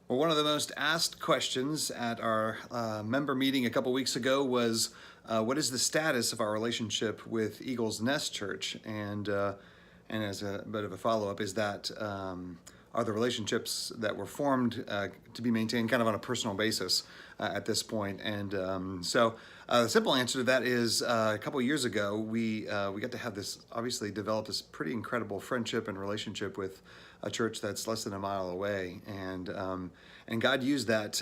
Well, one of the most asked questions at our member meeting a couple weeks ago was, what is the status of our relationship with Eagles Nest Church? And as a bit of a follow-up, is that are the relationships that were formed to be maintained kind of on a personal basis at this point? And the simple answer to that is a couple years ago we got to have this, obviously develop this pretty incredible friendship and relationship with a church that's less than a mile away, and God used that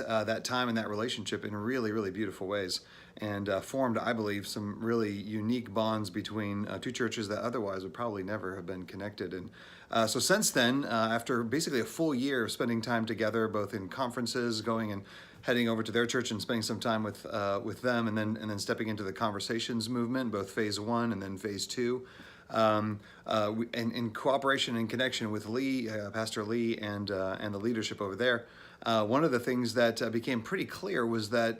time and that relationship in really, really beautiful ways, and formed, I believe, some really unique bonds between two churches that otherwise would probably never have been connected. And so since then, after basically a full year of spending time together, both in conferences, going and heading over to their church and spending some time with them, and then stepping into the Conversations movement, both phase one and then phase two. And in cooperation and connection with Lee, Pastor Lee, and the leadership over there, one of the things that became pretty clear was that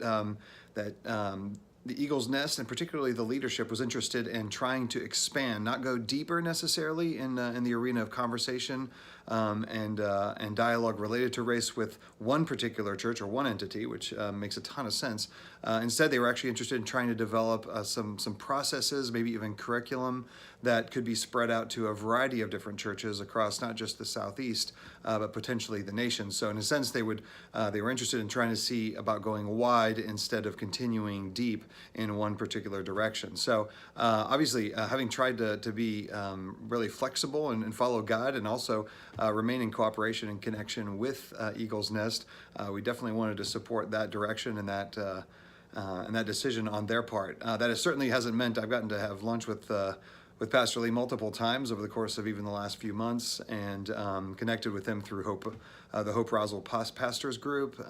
the Eagles Nest, and particularly the leadership, was interested in trying to expand, not go deeper necessarily in the arena of conversation and dialogue related to race with one particular church or one entity, which makes a ton of sense. Instead, they were actually interested in trying to develop some processes, maybe even curriculum that could be spread out to a variety of different churches across not just the Southeast, but potentially the nation. So in a sense, they were interested in trying to see about going wide instead of continuing deep in one particular direction. So obviously, having tried to be really flexible and follow God, and also remain in cooperation and connection with Eagles Nest, we definitely wanted to support that direction and that decision on their part. That certainly hasn't meant I've gotten to have lunch with Pastor Lee multiple times over the course of even the last few months, and connected with him through the Hope Roswell Pastors Group.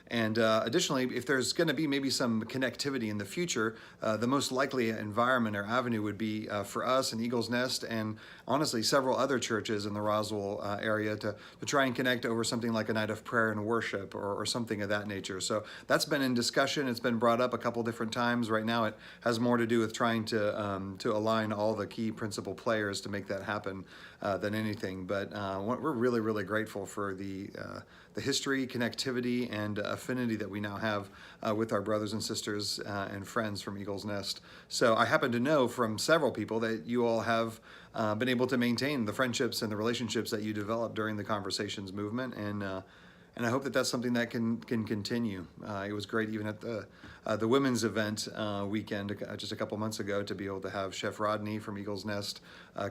Additionally, if there's going to be maybe some connectivity in the future, the most likely environment or avenue would be for us and Eagles Nest, and honestly several other churches in the Roswell area, to try and connect over something like a night of prayer and worship, or something of that nature. So that's been in discussion. It's been brought up a couple different times. Right now it has more to do with trying to align all the key principal players to make that happen than anything. But we're really, really grateful for the history, connectivity, and affinity that we now have with our brothers and sisters and friends from Eagles Nest. So I happen to know from several people that you all have been able to maintain the friendships and the relationships that you developed during the Conversations movement, and I hope that that's something that can continue. It was great even at the women's event weekend just a couple months ago to be able to have Chef Rodney from Eagles Nest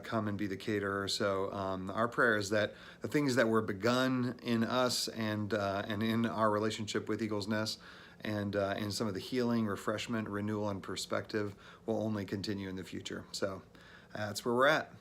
come and be the caterer. So our prayer is that the things that were begun in us and in our relationship with Eagles Nest, and in some of the healing, refreshment, renewal, and perspective, will only continue in the future. So that's where we're at.